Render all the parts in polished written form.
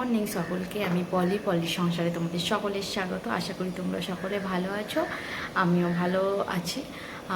Morning সকলকে। আমি পলি সংসারে তোমাদের সকলের স্বাগত। আশা করি তোমরা সকলে ভালো আছো, আমিও ভালো আছি।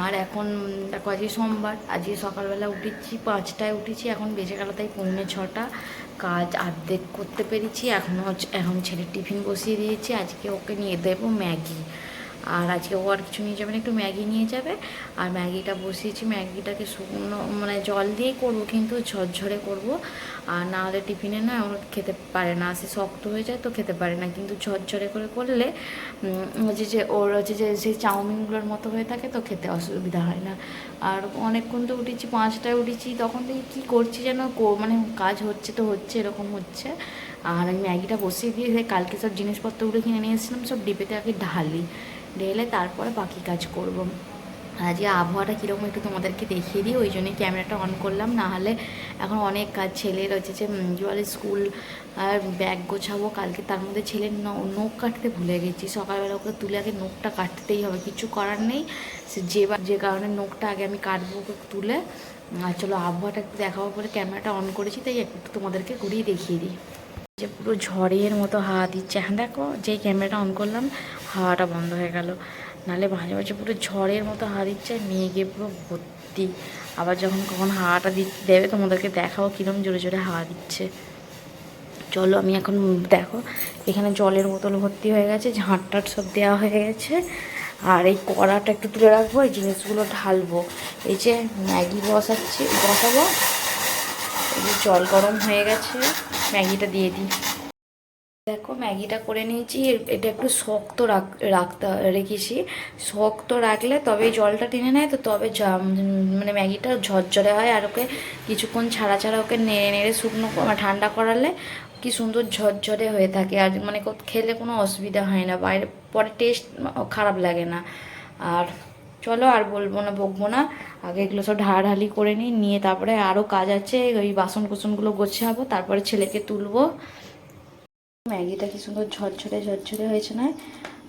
আর এখন দেখো আজকে সোমবার, আজকে সকালবেলা উঠেছি 5টায় উঠেছি, এখন বেজে গেল তাই 5:45। কাজ অর্ধেক করতে পেরেছি। এখন ছেলের টিফিন বসিয়ে দিয়েছি। আজকে ওকে নিয়ে দেবো ম্যাগি, আর আজকে ও আর কিছু নিয়ে যাবে না, একটু ম্যাগি নিয়ে যাবে। আর ম্যাগিটা বসিয়েছি, ম্যাগিটাকে শুকনো মানে জল দিয়েই করবো, কিন্তু ঝরঝরে করবো। আর না হলে টিফিনে না ওর খেতে পারে না, সে শক্ত হয়ে যায় তো খেতে পারে না। কিন্তু ঝরঝরে করে করলে হচ্ছে যে ওর হচ্ছে যে সেই চাউমিনগুলোর মতো হয়ে থাকে, তো খেতে অসুবিধা হয় না। আর অনেকক্ষণ তো উঠেছি, 5টায় উঠেছি, তখন থেকে কী করছি যেন মানে কাজ হচ্ছে তো হচ্ছে, এরকম হচ্ছে। আর আমি ম্যাগিটা বসিয়ে দিয়ে কালকে সব জিনিসপত্রগুলো কিনে নিয়ে এসেছিলাম, সব ডিপেতে আগে ঢেলে তারপরে বাকি কাজ করব। আজকে আবহাওয়াটা কীরকম একটু তোমাদেরকে দেখিয়ে দিই, ওই জন্যই ক্যামেরাটা অন করলাম। না হলে এখন অনেক কাজ ছেলের হচ্ছে যে বলে স্কুল আর ব্যাগ গোছাবো কালকে, তার মধ্যে ছেলের নখ কাটতে ভুলে গেছি। সকালবেলা ওকে তুলে আগে নখটা কাটতেই হবে, কিছু করার নেই। সে যে কারণে নখটা আগে আমি কাটবো ওকে তুলে। আর চলো আবহাওয়াটা একটু দেখাবো বলে ক্যামেরাটা অন করেছি, তাই একটু তোমাদেরকে ঘুরিয়ে দেখিয়ে দিই। যে পুরো ঝড়ের মতো হাওয়া দিচ্ছে। হ্যাঁ দেখো, যেই ক্যামেরাটা অন করলাম হাওয়াটা বন্ধ হয়ে গেল, নাহলে মাঝে মাঝে পুরো ঝড়ের মতো হাওয়া দিচ্ছে, মেঘে পুরো ভর্তি। আবার যখন কখন হাওয়াটা দেবে তোমাদেরকে দেখাও কীরকম জোরে জোরে হাওয়া দিচ্ছে। চলো আমি এখন দেখো এখানে জলের বোতল ভর্তি হয়ে গেছে, ঝাঁট টাট সব দেওয়া হয়ে গেছে। আর এই কড়াটা একটু তুলে রাখবো, এই জিনিসগুলো ঢালবো। এই যে ম্যাগি বসাবো, এই যে জল গরম হয়ে গেছে, ম্যাগিটা দিয়ে দিই। দেখো ম্যাগিটা করে নিয়েছি, এটা একটু শক্ত রাখতে রেখেছি। শক্ত রাখলে তবে জলটা টেনে নেয়, তো তবে মানে ম্যাগিটা ঝরঝরে হয়। আর ওকে কিছুক্ষণ ছাড়া ছাড়া ওকে নেড়ে নেড়ে শুকনো ঠান্ডা করালে কি সুন্দর ঝরঝরে হয়ে থাকে। আর মানে খেলে কোনো অসুবিধা হয় না, বাইরে পরে টেস্ট খারাপ লাগে না। আর চলো আর বকবো না, আগে এগুলো সব ঢালাঢালি করে নিয়ে তারপরে আরও কাজ আছে, ওই বাসন কুসনগুলো গোছাবো, তারপরে ছেলেকে তুলবো। ম্যাগিটা কি সুন্দর ঝরঝরে ঝরঝরে হয়েছে না,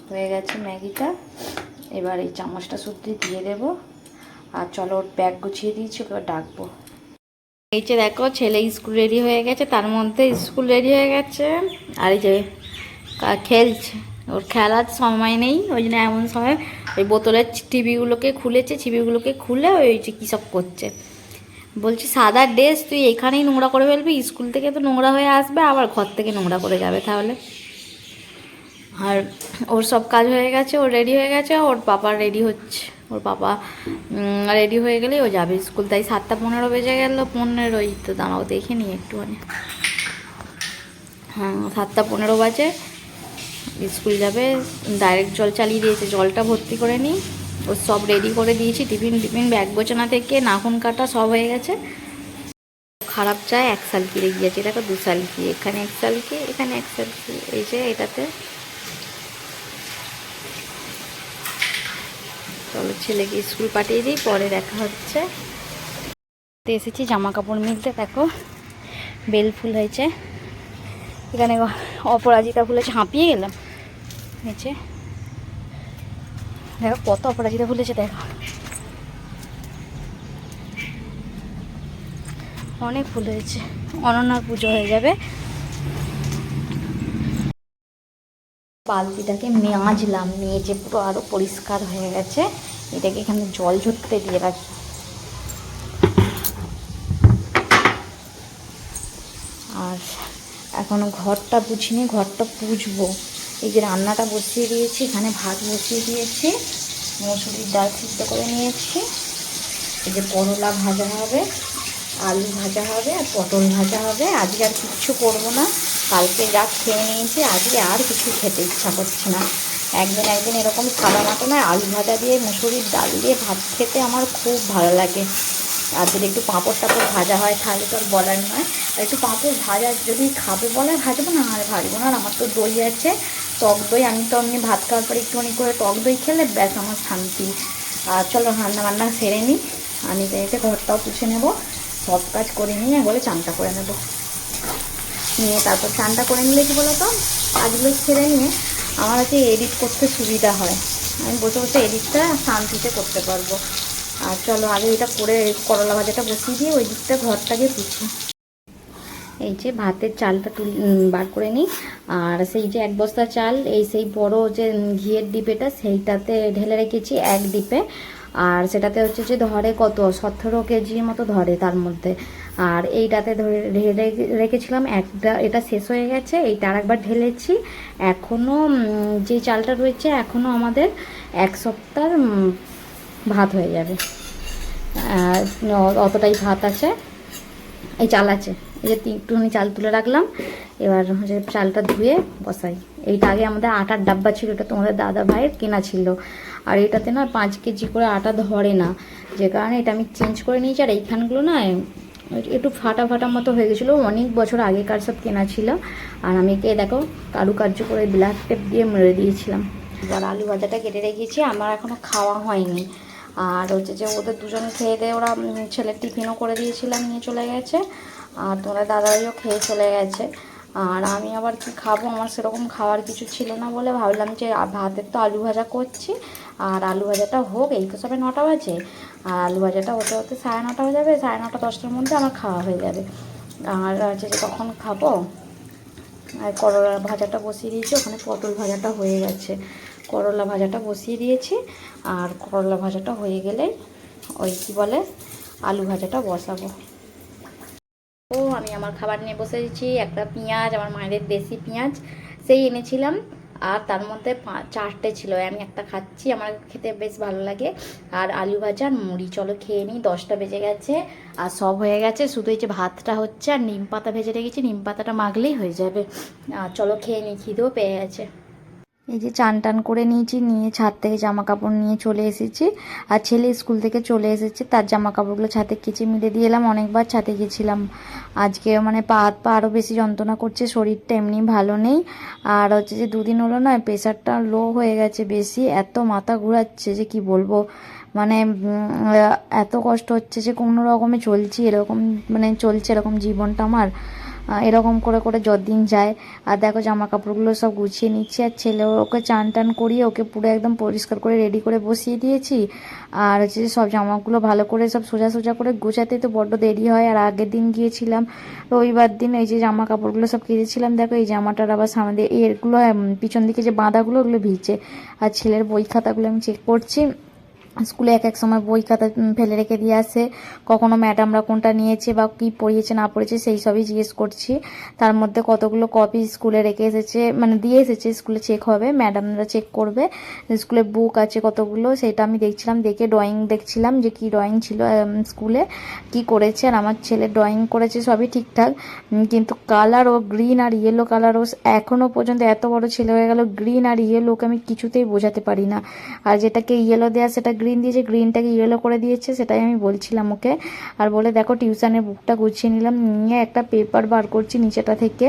হয়ে গেছে ম্যাগিটা। এবার এই চামচটা শুদ্ধ দিয়ে দেবো। আর চলো ওর ব্যাগ গুছিয়ে দিয়েছি, ওকে ডাকবো। এই যে দেখো ছেলে স্কুল রেডি হয়ে গেছে, তার মধ্যে স্কুল রেডি হয়ে গেছে। আর এই যে খেলছে, ওর খেলার সময় নেই, ওই জন্য এমন সময় ওই বোতলের টিভিগুলোকে খুলে ওই যে কী সব করছে। বলছি সাদা ড্রেস তুই এখানেই নোংরা করে ফেলবি, স্কুল থেকে তো নোংরা হয়ে আসবে, আবার ঘর থেকে নোংরা করে যাবে তাহলে। আর ওর সব কাজ হয়ে গেছে, ও রেডি হয়ে গেছে, ওর পাপা রেডি হচ্ছে। ওর পাপা রেডি হয়ে গেলেই ও যাবে স্কুল, তাই 7:15 বেজে গেল, 15ই তো দাঁড়াও দেখে নিই একটুখানি। হ্যাঁ 7:15 বাজে, স্কুল যাবে। ডাইরেক্ট জল চালিয়ে দিয়েছে, জলটা ভর্তি করে নিই। ও সব রেডি করে দিয়েছি, টিফিন ব্যাগ গোছানা থেকে নাখুন কাটা সব হয়ে গেছে। খারাপ চায় 1 সালকি রেগে গিয়েছে, দেখো 2 সালকি, এখানে 1 সালকি, এখানে 1 সালকি, এই যে এটাতে। চলো ছেলেকে স্কুল পাঠিয়ে দিই, পরে দেখা হচ্ছে। এসেছি জামা কাপড় মিলতে, দেখো বেল ফুল হয়েছে, এখানে অপরাজিতা ফুলেছে, হাঁপিয়ে গেলাম। হয়েছে দেখো কত অপরাজিতা ফুলেছে, দেখো অনেক ফুল হয়েছে, অনন্যার পুজো হয়ে যাবে। বালতিটাকে মাজলাম, মেজে পুরো আরো পরিষ্কার হয়ে গেছে। এটাকে এখানে জল ঝরতে দিয়ে রাখি। আর এখনো ঘরটা পুছিনি, ঘরটা পুছবো। এই যে রান্নাটা বসিয়ে দিয়েছি, এখানে ভাত বসিয়ে দিয়েছি, মসুরির ডাল সিদ্ধ করে নিয়েছি। এই যে করলা ভাজা হবে, আলু ভাজা হবে, আর পটল ভাজা হবে। আজকে আর কিচ্ছু করবো না, কালকে যা খেয়ে নিয়েছি, আজকে আর কিছু খেতে ইচ্ছা করছে না। একদিন এরকম সাদা মাটনায় আলু ভাজা দিয়ে মুসুরির ডাল দিয়ে ভাত খেতে আমার খুব ভালো লাগে। আর যদি একটু পাঁপড় টাপড় ভাজা হয় তাহলে তো আর বলার নয়। আর একটু পাঁপড় ভাজা যদি খাবে বলে ভাজবো, না আর ভাজবো না। আর আমার তো দই আছে, টক দই, আমি তো এমনি ভাত খাওয়ার পরে একটুখানি করে টক দই খেলে ব্যাস আমার শান্তি। আর চলো রান্না সেরে নিই, আমি এতে ঘরটাও পুছে নেবো, সব কাজ করে নিয়ে বলে চানটা করে নেবো। নিয়ে তারপর চানটা করে নিলে কি বলো তো, কাজগুলো ছেড়ে নিয়ে আমার হচ্ছে এডিট করতে সুবিধা হয়, আমি বসে বসে এডিটটা শান্তিতে করতে পারবো। আর চলো আগে এটা করে করলা ভাজাটা বসিয়ে দিয়ে ওই দিকটা ঘরটাকে পুছি। এই যে ভাতের চালটা বার করে নিই। আর সেই যে 1 বস্তা চাল, এই সেই বড় যে ঘিয়ের ডিপেটা সেইটাতে ঢেলে রেখেছি 1 ডিপে। আর সেটাতে হচ্ছে যে ধরে কত 17 কেজির মতো ধরে তার মধ্যে। আর এইটাতে ধরে ঢেলে রেখেছিলাম একটা, এটা শেষ হয়ে গেছে, এইটা আরেকবার ঢেলেছি। এখনও যে চালটা রয়েছে এখনও আমাদের 1 সপ্তাহ ভাত হয়ে যাবে, অতটাই ভাত আছে, এই চাল আছে। এই যে একটুখানি চাল তুলে রাখলাম, এবার হচ্ছে চালটা ধুয়ে বসাই। এইটা আগে আমাদের আটার ডাব্বা ছিল, এটা তোমাদের দাদা ভাইয়ের কেনা ছিল। আর এটাতে না 5 কেজি করে আটা ধরে না, যে কারণে এটা আমি চেঞ্জ করে নিয়েছি। আর এইখানগুলো না একটু ফাটা ফাটা মতো হয়ে গেছিলো, অনেক বছর আগেকার সব কেনা ছিল। আর আমি একে দেখো কারুকার্য করে ব্ল্যাক টেপ দিয়ে মেরে দিয়েছিলাম। এবার আলু ভাজাটা কেটে রেখেছি, আমার এখনও খাওয়া হয়নি। আর হচ্ছে যে ওদের দুজনে খেয়ে দিয়ে ওরা ছেলের টিফিনও করে দিয়েছিলাম, নিয়ে চলে গেছে। আর তোমাদের দাদাইও খেয়ে চলে গেছে। আর আমি আবার কি খাবো, আমার সেরকম খাওয়ার কিছু ছিল না বলে ভাবলাম যে ভাতের তো আলু ভাজা করছি, আর আলু ভাজাটা হোক, এই তো সবে 9টা বাজে। আর আলু ভাজাটা হতে হতে 9:30 হয়ে যাবে, 9:30 10টার মধ্যে আমার খাওয়া হয়ে যাবে। আর হচ্ছে যে তখন খাবো। আর করলা ভাজাটা বসিয়ে দিয়েছি, ওখানে পটল ভাজাটা হয়ে গেছে, করলা ভাজাটা বসিয়ে দিয়েছি। আর করলা ভাজাটা হয়ে গেলেই ওই কী বলে আলু ভাজাটা বসাবো। ও আমি আমার খাবার নিয়ে বসে দিচ্ছি। একটা পেঁয়াজ, আমার মায়ের দেশি পেঁয়াজ সেই এনেছিলাম, আর তার মধ্যে 4টে ছিল, আমি একটা খাচ্ছি, আমার খেতে বেশ ভালো লাগে। আর আলু ভাজা আর মুড়ি, চলো খেয়ে নিই, 10টা বেজে গেছে আর সব হয়ে গেছে, শুধু এই যে ভাতটা হচ্ছে আর নিম পাতা ভেজে রেখেছি, নিম পাতাটা মাখলেই হয়ে যাবে। চলো খেয়ে নিই, খিদেও পেয়ে গেছে। এই যে চান টান করে নিয়েছি, নিয়ে ছাদ থেকে জামা কাপড় নিয়ে চলে এসেছি। আর ছেলে স্কুল থেকে চলে এসেছে, তার জামা কাপড়গুলো ছাদে কেচে মিলে দিয়ে এলাম। অনেকবার ছাদে গেছিলাম আজকে, মানে পা হাত পা আরও বেশি যন্ত্রণা করছে, শরীরটা এমনি ভালো নেই। আর হচ্ছে যে 2 দিন হলো না, প্রেশারটা লো হয়ে গেছে বেশি, এত মাথা ঘোরাচ্ছে যে কি বলবো। মানে এত কষ্ট হচ্ছে যে কোনো রকমে চলছি, এরকম মানে চলছে এরকম জীবনটা আমার, এরকম করে করে যতদিন যায়। আর দেখো জামা কাপড়গুলো সব গুছিয়ে নিচ্ছি, আর ছেলে ওকে চান টান করিয়ে ওকে পুরো একদম পরিষ্কার করে রেডি করে বসিয়ে দিয়েছি। আর হচ্ছে সব জামাগুলো ভালো করে সব সোজা সোজা করে গোছাতে তো বড্ড দেরি হয়। আর আগের দিন গিয়েছিলাম রবিবার দিন, এই যে জামা কাপড়গুলো সব কেচেছিলাম, দেখো এই জামাটার আবার সামনে দিয়ে এগুলো পিছন দিকে যে বাঁধাগুলো ওগুলো ভিজে। আর ছেলের বই খাতাগুলো আমি চেক করছি, স্কুলে এক এক সময় বই খাতা ফেলে রেখে দিয়ে আসে, কখনো ম্যাডামরা কোনটা নিয়েছে বা কী পড়িয়েছে না পড়েছে সেই সবই জিজ্ঞেস করছি। তার মধ্যে কতগুলো কপি স্কুলে রেখে এসেছে, মানে দিয়ে এসেছে, স্কুলে চেক হবে, ম্যাডামরা চেক করবে। স্কুলে বুক আছে কতগুলো, সেটা আমি দেখছিলাম, দেখে ড্রয়িং দেখছিলাম যে কি ড্রয়িং ছিল স্কুলে কি করেছে। আর আমার ছেলে ড্রয়িং করেছে সবই ঠিকঠাক, কিন্তু কালার ও গ্রিন আর ইয়েলো কালার ও এখনও পর্যন্ত, এত বড় ছেলে হয়ে গেল, গ্রিন আর ইয়েলোকে আমি কিছুতেই বোঝাতে পারি না। আর যেটাকে ইয়েলো দেওয়া সেটা গ্রিন দিয়েছে, গ্রিনটাকে ইয়েলো করে দিয়েছে, সেটাই আমি বলছিলাম ওকে। আর বলে দেখো টিউশনের বুকটা গুছিয়ে নিলাম, নিয়ে একটা পেপার বার করছি নিচেটা থেকে।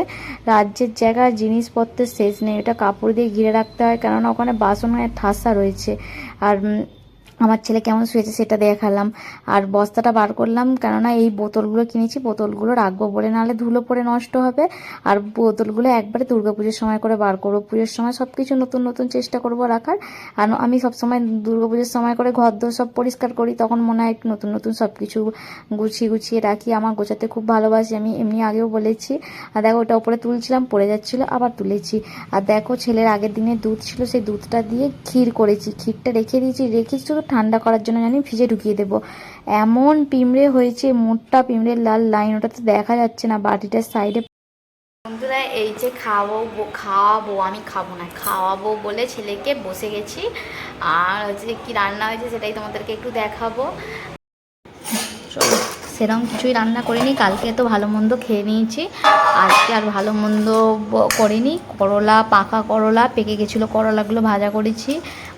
রাজ্যের জায়গায় জিনিসপত্রের শেষ নেই, এটা কাপড় দিয়ে ঘিরে রাখতে হয়, কেননা ওখানে বাসনের ঠাসা রয়েছে। আর আমার ছেলে কেমন শুয়েছে সেটা দেখালাম। আর বস্তাটা বার করলাম, কেননা এই বোতলগুলো কিনেছি, বোতলগুলো রাখবো বলে, নাহলে ধুলো পড়ে নষ্ট হবে। আর বোতলগুলো একবারে দুর্গাপুজোর সময় করে বার করবো, পুজোর সময় সব কিছু নতুন নতুন চেষ্টা করবো রাখার। আর আমি সবসময় দুর্গাপুজোর সময় করে ঘর দোর সব পরিষ্কার করি, তখন মনে হয় একটু নতুন নতুন সব কিছু গুছিয়ে গুছিয়ে রাখি। আমার গোছাতে খুব ভালোবাসি, আমি এমনি আগেও বলেছি। আর দেখো ওটা উপরে তুলছিলাম, পড়ে যাচ্ছিলো, আবার তুলেছি। আর দেখো ছেলের আগের দিনের দুধ ছিল, সেই দুধটা দিয়ে ক্ষীর করেছি, ক্ষীরটা রেখে দিয়েছি, রেখেছি শুধু ঠান্ডা করার জন্য, জানি ফ্রিজে ঢুকিয়ে দেবো। এমন পিঁমড়ে হয়েছে, মোটা পিঁমড়ের লাল লাইন, ওটা তো দেখা যাচ্ছে না বাটিটার সাইডে। বন্ধুরা এই যে খাওয়াবো, আমি খাবো না, খাওয়াবো বলে ছেলেকে বসে গেছি। আর হচ্ছে কি রান্না হয়েছে সেটাই তোমাদেরকে একটু দেখাবো। চলো, সেরকম কিছুই রান্না করিনি, কালকে তো ভালো মন্দ খেয়ে নিয়েছি, আজকে আর ভালো মন্দ করিনি। করলা, পাকা করলা পেকে গেছিলো, করলাগুলো ভাজা করেছি,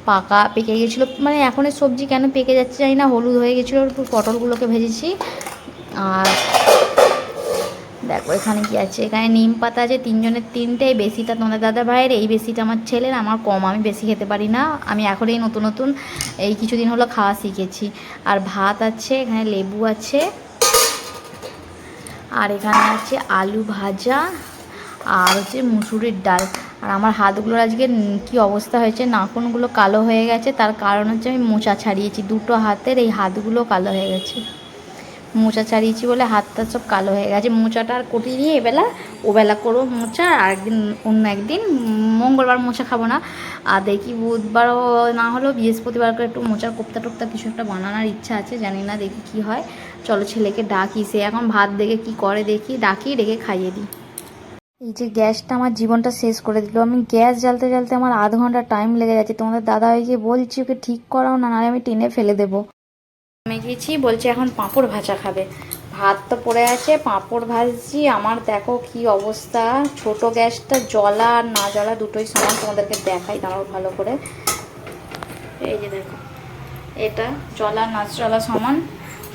পাকা পেকে গেছিলো, মানে এখনের সবজি কেন পেকে যাচ্ছে জানি না, হলুদ হয়ে গেছিলো, পটলগুলোকে ভেজেছি। আর দেখো এখানে কি আছে, এখানে নিম পাতা আছে, 3জনের 3টে, এই বেশিটা তোমাদের দাদা ভাইয়ের, এই বেশিটা আমার ছেলের, আমার কম, আমি বেশি খেতে পারি না, আমি এখন এই নতুন নতুন এই কিছুদিন হলো খাওয়া শিখেছি। আর ভাত আছে, এখানে লেবু আছে, আর এখানে আছে আলু ভাজা, আর হচ্ছে মুসুরির ডাল। আর আমার হাতগুলোর আজকে কি অবস্থা হয়েছে, নাখুনগুলো কালো হয়ে গেছে, তার কারণ হচ্ছে আমি মোচা ছাড়িয়েছি, 2টো হাতের এই হাতগুলো কালো হয়ে গেছে। মোচা চাড়িয়েছি বলে হাতটা সব কালো হয়ে গেছে। মোচাটা আর কটিয়ে এবেলা ওবেলা করবো মোচা, আর একদিন অন্য একদিন মঙ্গলবার মোচা খাবো না, আর দেখি বুধবারও না হলেও বৃহস্পতিবার করে একটু মোচার কোপ্তা টোপ্তা কিছু একটা বানানোর ইচ্ছা আছে, জানি না দেখি কি হয়। চলো ছেলেকে ডাকি, সে এখন ভাত দেখে কি করে দেখি, ডাকি ডেকে খাইয়ে দিই। এই যে গ্যাসটা আমার জীবনটা শেষ করে দিল। আমি গ্যাস জ্বালতে জ্বালতে আমার আধ ঘন্টা টাইম লেগে যাচ্ছে। তোমাদের দাদা ভাইকে বলছি ওকে ঠিক করাও না, নাহলে আমি টেনে ফেলে দেবো। আমি গেছি, বলছি এখন পাঁপড় ভাজা খাবে। ভাত তো পড়ে আছে, পাঁপড় ভাজছি। আমার দেখো কি অবস্থা, ছোট গ্যাসটা জ্বলা আর না জ্বলা দুটোই সমান। তোমাদেরকে দেখাই দাঁড়াও ভালো করে। এই যে দেখো, এটা জ্বলা না জ্বলা সমান।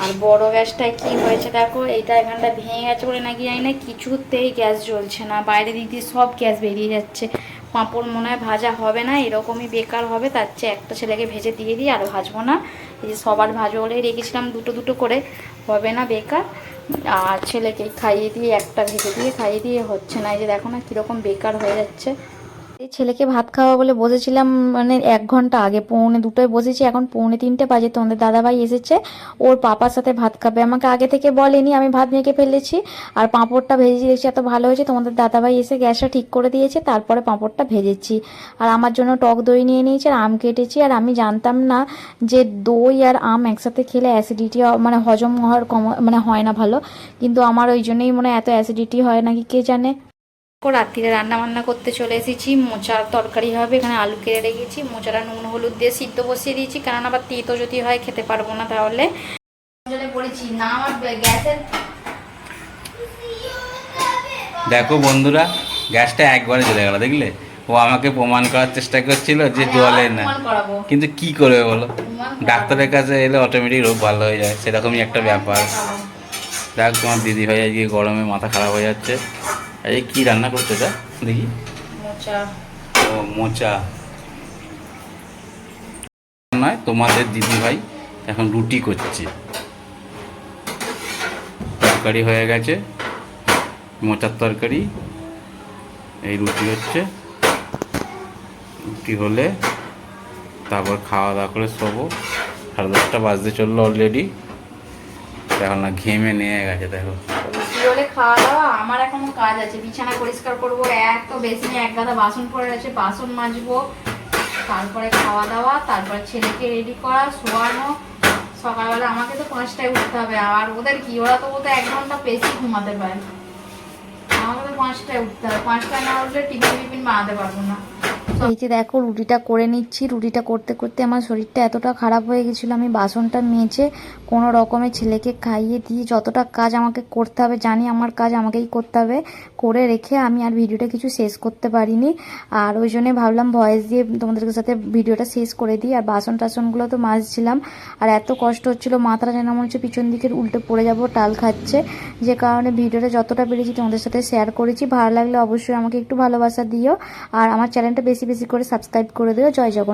আর বড় গ্যাসটায় কি হয়েছে দেখো, এইটা এখানটা ভেঙে গেছে বলে নাকি জানি না, কিছুতেই গ্যাস জ্বলছে না, বাইরে দিক দিয়ে সব গ্যাস বেরিয়ে যাচ্ছে। পাঁপড় মনে হয় ভাজা হবে না, এরকমই বেকার হবে। তার চেয়ে একটা ছেলেকে ভেজে দিয়ে দিই, আর ভাজবো না। এই যে সবার ভাজবো বলে রেখেছিলাম দুটো দুটো করে, হবে না বেকার। আর ছেলেকে খাইয়ে দিয়ে একটা ভেজে দিয়ে খাইয়ে দিয়ে হচ্ছে না। এই যে দেখো না কীরকম বেকার হয়ে যাচ্ছে। এই ছেলেকে ভাত খাওয়া বলে বসেছিলাম, মানে 1 ঘন্টা আগে, 2:45 বসেছি, এখন 2:45 বাজে। তোমাদের দাদাভাই এসেছে, ওর পাপার সাথে ভাত খাবে। আমাকে আগে থেকে বলেনি, আমি ভাত মেখে ফেলেছি। আর পাঁপড়টা ভেজে দিয়েছি, এত ভালো হয়েছে। তোমাদের দাদাভাই এসে গ্যাসটা ঠিক করে দিয়েছে, তারপরে পাঁপড়টা ভেজেছি। আর আমার জন্য টক দই নিয়ে নিয়েছি, আর আম কেটেছি। আর আমি জানতাম না যে দই আর আম একসাথে খেলে অ্যাসিডিটি, মানে হজম হওয়ার মানে হয় না ভালো, কিন্তু আমার ওই জন্যই মনে হয় এত অ্যাসিডিটি হয় নাকি কে জানে। রাত্রিরে রান্না বান্না করতে চলে এসেছি। মোচার তরকারি হবে, এখানে আলু কেটে রেখেছি। মোচাটা নুন হলুদ দিয়ে সিদ্ধ বসিয়ে দিয়েছি, কারণ আবার তেতো যদি হয় খেতে পারবো না। তাহলে পড়েছি না আমার গ্যাসের। দেখো বন্ধুরা, গ্যাসটা একবারে জ্বলে গেল, দেখলে? ও আমাকে প্রমাণ করার চেষ্টা করছিল যে জ্বলে না, কিন্তু কি করবে বলো, ডাক্তারের কাছে এলে অটোমেটিক রোগ ভালো হয়ে যায়, সেরকমই একটা ব্যাপার। দেখ তোমার দিদি ভাই আজকে গরমে মাথা খারাপ হয়ে যাচ্ছে। এই কি রান্না করতে এটা দেখি? ও মোচা নয়, তোমাদের দিদি ভাই এখন রুটি করছে। তরকারি হয়ে গেছে, মোচার তরকারি, এই রুটি হচ্ছে। রুটি হলে তারপর খাওয়া দাওয়া করে শোবো। 10:30 বাজতে চললো অলরেডি, এখন না ঘেমে নিয়ে গেছে। দেখো হলে খাওয়া দাওয়া, আমার এখনো কাজ আছে। বিছানা পরিষ্কার করবো, এত বেশি এক গাদা বাসন পড়ে আছে, বাসন মাজবো। তারপরে খাওয়া দাওয়া, তারপরে ছেলেকে রেডি করা, শোয়ানো। সকালবেলা আমাকে তো 5টায় উঠতে হবে। আর ওদের কি, ওরা তো 1 ঘন্টা বেশি ঘুমাতে পারে। আমাকে তো 5টায় উঠতে হবে, 5টায় না উঠলে টিফিন বানাতে পারবো না। এই যে দেখো রুটিটা করে নিচ্ছি। রুটিটা করতে করতে আমার শরীরটা এতটা খারাপ হয়ে গেছিলো, আমি বাসনটা মেজে কোনো রকমে ছেলেকে খাইয়ে দিয়ে যতটা কাজ আমাকে করতে হবে, জানি আমার কাজ আমাকেই করতে হবে, করে রেখে আমি আর ভিডিওটা কিছু শেষ করতে পারিনি। আর ওই জন্যে ভাবলাম ভয়েস দিয়ে তোমাদের সাথে ভিডিওটা শেষ করে দিই। আর বাসন টাসনগুলো তো মাজছিলাম, আর এত কষ্ট হচ্ছিলো, মাথাটা যেন মনে হচ্ছে পিছন দিকের উল্টে পড়ে যাব, টাল খাচ্ছে। যে কারণে ভিডিওটা যতটা পেরেছি তোমাদের সাথে শেয়ার করেছি। ভালো লাগলে অবশ্যই আমাকে একটু ভালোবাসা দিও, আর আমার চ্যানেলটা বেশি বেশি করে সাবস্ক্রাইব করে দিও। জয় জগন্নাথ।